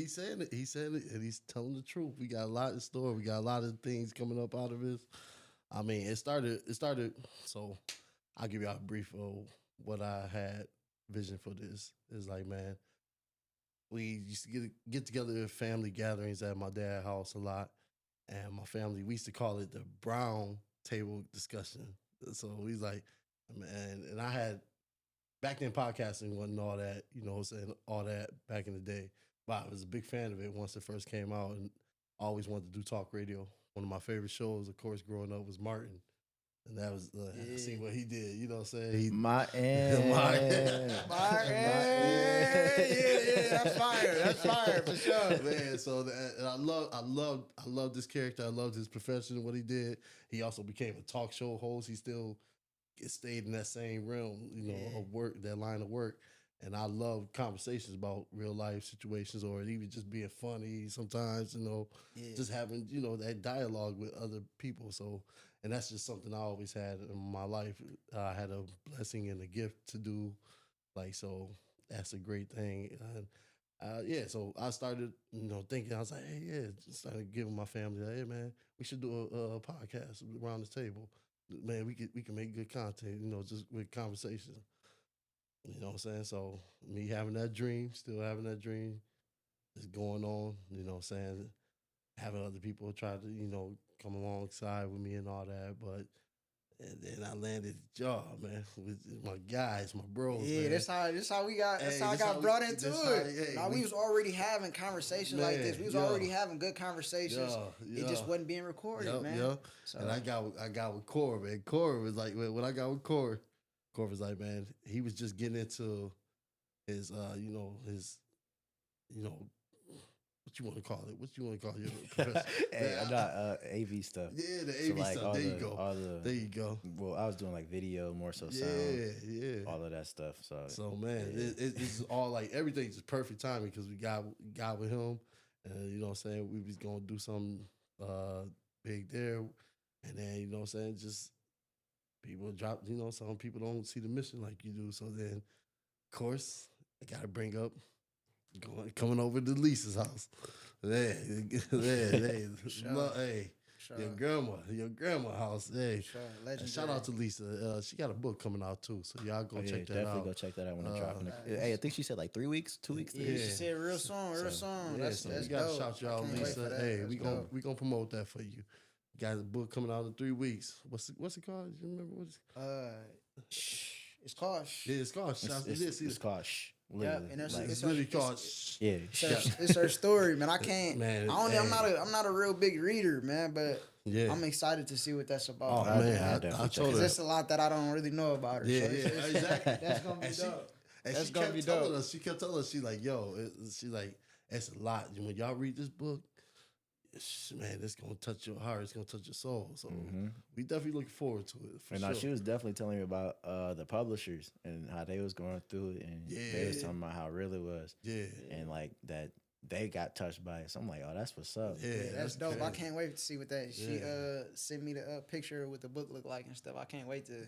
he's saying it. He said it, and he's telling the truth. We got a lot in store. We got a lot of things coming up out of this. I mean, it started. So I'll give y'all a brief of what I had vision for this. It's like, man, we used to get together at family gatherings at my dad's house a lot, and my family we used to call it the brown table discussion. So he's like, man, and I had back then podcasting wasn't all that, you know what I'm saying, all that back in the day. But I was a big fan of it once it first came out, and I always wanted to do talk radio. One of my favorite shows, of course, growing up was Martin. And that was, I seen what he did, you know what I'm saying? Martin. Yeah, that's fire. That's fire for sure. Man, so and I love this character. I loved his profession, what he did. He also became a talk show host. He still stayed in that same realm, you know, of work, that line of work. And I love conversations about real life situations, or even just being funny sometimes, you know, just having, you know, that dialogue with other people. So, and that's just something I always had in my life. I had a blessing and a gift to do, like, so that's a great thing. And so I started, you know, thinking, I was like, hey, just started giving my family, like, hey, man, we should do a podcast around this table. Man, we can make good content, you know, just with conversations. You know what I'm saying? So me having that dream, still having that dream, is going on, you know what I'm saying? Having other people try to, you know, come alongside with me and all that. But and then I landed the job, man, with my guys, my bros. Yeah, man. that's how we got. That's how I got brought into it. We was already having conversations like this. We was already having good conversations. It just wasn't being recorded, man. Yeah. So. And I got with Corey, man. Corey was like, when I got with Corey was like, man, he was just getting into his, what you want to call it? What you want to call your professor? Hey, I got AV stuff. Yeah, the AV stuff. There you go. There you go. Well, I was doing like video, more so sound. Yeah. All of that stuff. So man, it's all like everything's just perfect timing because we got with him, and you know what I'm saying, we was gonna do something big there, and then you know what I'm saying, just people drop, you know, some people don't see the mission like you do. So then, of course, I gotta bring up coming over to Lisa's house. Hey, your grandma house. Hey, shout out to Lisa. She got a book coming out too, so y'all go check that out. Definitely go check that out when it drops. Hey, I think she said like 3 weeks, 2 weeks. Yeah, she said real soon. Yeah, that's we gotta dope. shout you out, Lisa. Hey, we gonna promote that for you. Got a book coming out in 3 weeks. What's it called? You remember what it's called? Yeah, it's called. It's called Shh. Yeah, and it's really called. Yeah, it's her story, man. I can't. Man, I'm not a real big reader, man, but I'm excited to see what that's about. Oh man, I told her there's a lot that I don't really know about her. Yeah, exactly. That's gonna be dope. And she kept telling us. She kept telling us. She's like, yo, she's like, it's a lot. When y'all read this book, man, it's gonna touch your heart. It's gonna touch your soul. So we definitely looking forward to it. For sure. She was definitely telling me about the publishers and how they was going through it, and they was talking about how real it was. Yeah, and like that they got touched by it. So I'm like, oh, that's what's up. Yeah, that's dope. Crazy. I can't wait to see what that. She sent me the picture what the book look like and stuff. I can't wait to.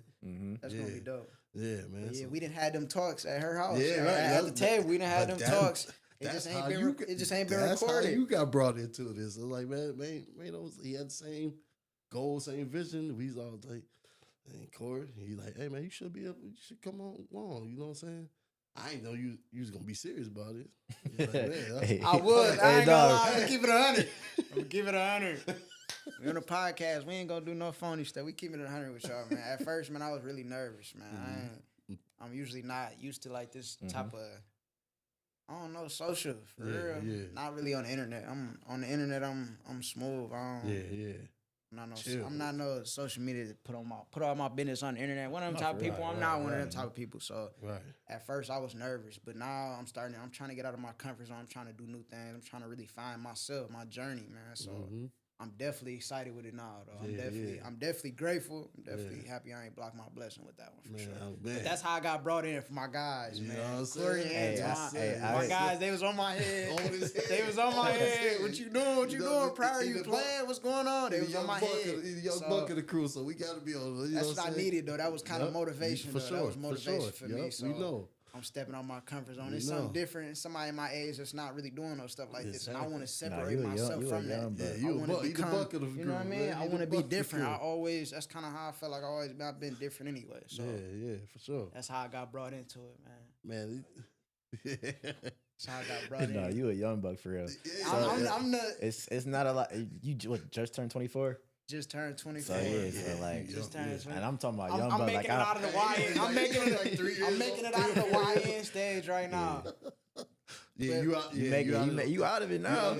That's gonna be dope. Yeah, man. But we didn't have them talks at her house. Yeah, right. At the table, we didn't have them talks. It just ain't been recorded. That's how you got brought into this. It's like, man, he had the same goal, same vision. We was all like, and Corey, he like, hey man, you should come on along. You know what I'm saying? I ain't know you was gonna be serious about it. Like, man, I would. I ain't gonna lie. I'm gonna keep it 100. I'm gonna give it 100. We on a podcast. We ain't gonna do no phony stuff. We keep it 100 with y'all, man. At first, man, I was really nervous, man. I'm usually not used to like this type of. I don't know, social for real. Yeah. Not really on the internet. I'm on the internet. I'm smooth. I'm not no social media to put all my business on the internet. One of them type of people. I'm not one of them type of people. So at first I was nervous, but now I'm trying to get out of my comfort zone. I'm trying to do new things. I'm trying to really find myself, my journey, man. So I'm definitely excited with it now, though. I'm definitely grateful. I'm definitely happy I ain't blocked my blessing with that one for sure. But that's how I got brought in for my guys, man. Know what I'm saying? My guys, they was on my head. They was on my head. What you doing? What you doing? Prior, you playing? What's going on? They was on my head. The young buck of the crew, so we got to be on. That's what I needed, though. That was kind of motivation. For sure. That was motivation for me. We know. I'm stepping on my comfort zone. It's something different. Somebody my age that's not really doing no stuff like this, and I want to separate myself from that. Yeah, you want to become, you know what I mean? I want to be different. That's kind of how I felt like I've been different anyway. So yeah, for sure. That's how I got brought into it, man. That's how I got brought in. No, you a young buck for real. I'm not. It's not a lot. You just turned 24. Just turned 24. So so like, just turned 24. And I'm talking about young buck. I'm making it out of the YN. I'm making it out of the YN stage right now. Yeah, you out. You out of it now.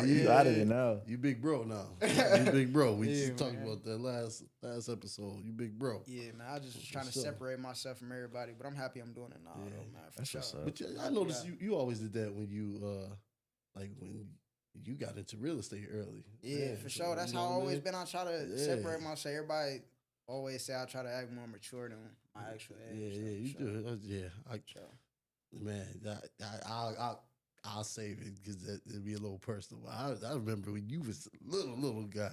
You out of it now. You big bro now. You big bro. We just talked about that last episode. You big bro. Yeah, man. I just was trying to separate myself from everybody, but I'm happy I'm doing it now, though, man. For sure. But I noticed you always did that when you when you got into real estate early. Yeah, for sure. That's how I've always been. I try to separate myself. Everybody always say I try to act more mature than my actual age. Yeah, you do. Man, I'll save it because it'd be a little personal. I remember when you was a little guy.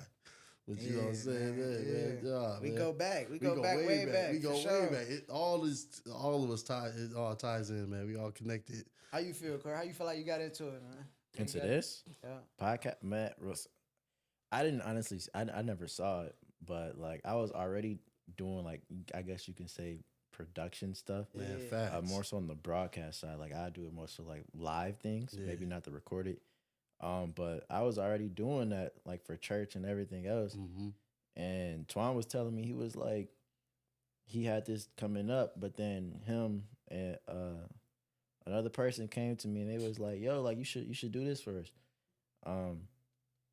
But you know what I'm saying? Man, we go back. We go back way back. We go way back. All of us it all ties in, man. We all connected. How you feel, Corey? How you feel like you got into it, man? Into this? Yeah. Podcast, man. I didn't honestly. I never saw it, but like I was already doing like I guess you can say production stuff. Man, facts. More so on the broadcast side. Like I do it more so like live things, maybe not the recorded. But I was already doing that like for church and everything else. Mm-hmm. And Twan was telling me he was like he had this coming up, but then him and another person came to me and they was like, "Yo, like you should do this for us."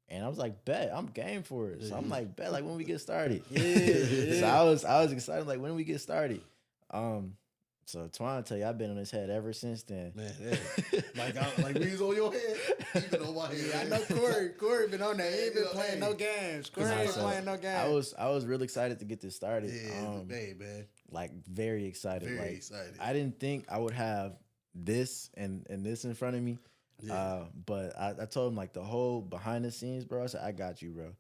And I was like, "Bet, I'm game for it." So I'm like, "Bet, like when we get started." So I was excited, like when we get started. So Twan tell you, I've been on his head ever since then. Man, like we was on your head, even on my head. Yeah, I know Corey been on there. He ain't been playing no games. Corey ain't playing no games. I was really excited to get this started. Yeah, man. Like very excited. Very excited. I didn't think I would have this and this in front of me. Yeah. But I told him like the whole behind the scenes, bro. I said, I got you, bro.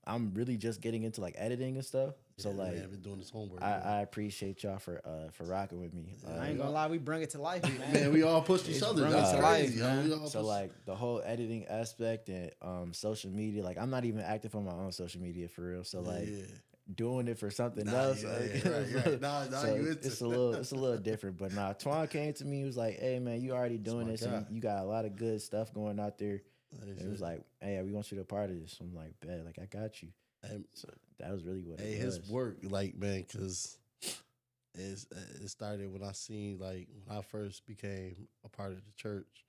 I'm really just getting into like editing and stuff. So like, man, I've been doing this homework. I appreciate y'all for rocking with me. I ain't gonna lie, we bring it to life, man. Man, we all pushed each other. That's crazy, man. So like the whole editing aspect and social media, like I'm not even active on my own social media for real. So like doing it for something else, right. So it's a little different. But Twan came to me, he was like, "Hey man, you already doing this, and you got a lot of good stuff going out there." And it was like, "Hey, we want you to be a part of this." I'm like, "Bet, like I got you." So that was really what it was. His work, like, man, because it started when I seen, like, when I first became a part of the church.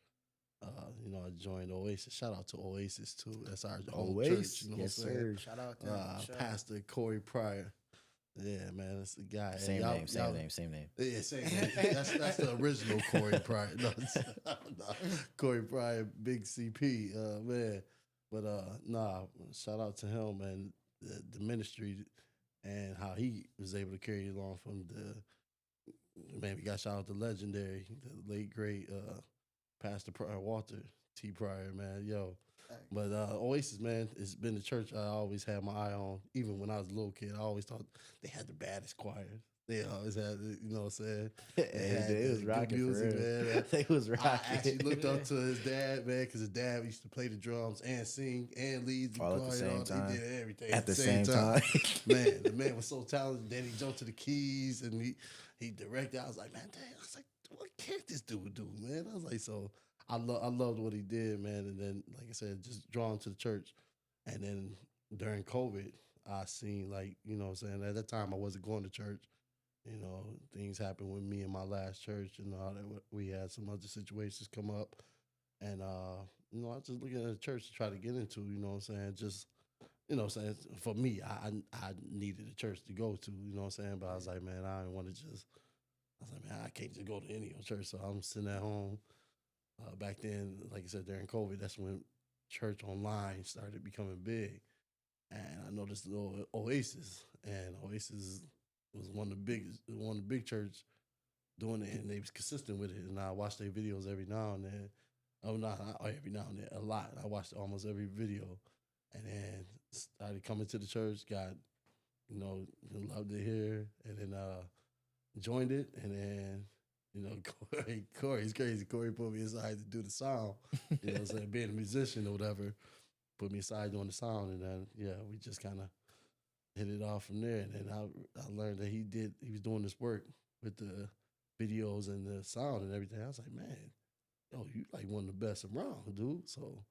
You know, I joined Oasis. Shout out to Oasis too. That's our home church. You know yes, what I'm saying? Sir. Shout out to him. Pastor Corey Pryor. Yeah, man, that's the guy. Same name. Yeah, same name. That's the original Corey Pryor. No, Corey Pryor, Big CP, man. But shout out to him, man. The ministry and how he was able to carry it along from we got shout out to legendary, the late great Pastor Pryor, Walter T. Pryor, man, yo. But Oasis, man, it's been the church I always had my eye on. Even when I was a little kid, I always thought they had the baddest choir. They always had, you know what I'm saying? It was rocking music, man. They was rocking. I actually looked up to his dad, man, because his dad used to play the drums and sing and lead the all choir. at the same time. He did everything at the same time. Man, the man was so talented. Then he jumped to the keys and he directed. I was like, man, dang. I was like, what can't this dude do, man? I was like, so I loved what he did, man. And then, like I said, just drawn to the church. And then during COVID, I seen, like, you know what I'm saying? At that time, I wasn't going to church. You know, things happened with me in my last church, and we had some other situations come up. And, you know, I was just looking at the church to try to get into, you know what I'm saying? Just, you know what I'm saying? For me, I needed a church to go to, you know what I'm saying? But I was like, man, I didn't want to just, I was like, man, I can't just go to any old church. So I'm sitting at home. Back then, like I said, during COVID, that's when church online started becoming big. And I noticed the little Oasis, and Oasis was one of the big church doing it, and they was consistent with it. And I watched their videos every now and then. Oh, not every now and then, a lot. I watched almost every video, and then started coming to the church. Got, you know, loved it here, and then joined it, and then You know, Corey's crazy. Corey put me aside to do the sound. You know what I'm saying? Being a musician or whatever, put me aside doing the sound. And then, yeah, we just kind of hit it off from there. And then I learned that he was doing this work with the videos and the sound and everything. I was like, man, yo, you like one of the best around, dude. So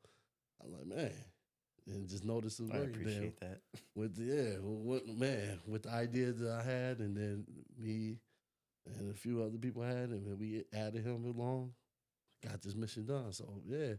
I'm like, man. And just noticed the work. I appreciate that. With the idea that I had, and then me and a few other people had, and then we added him along, got this mission done. So yeah.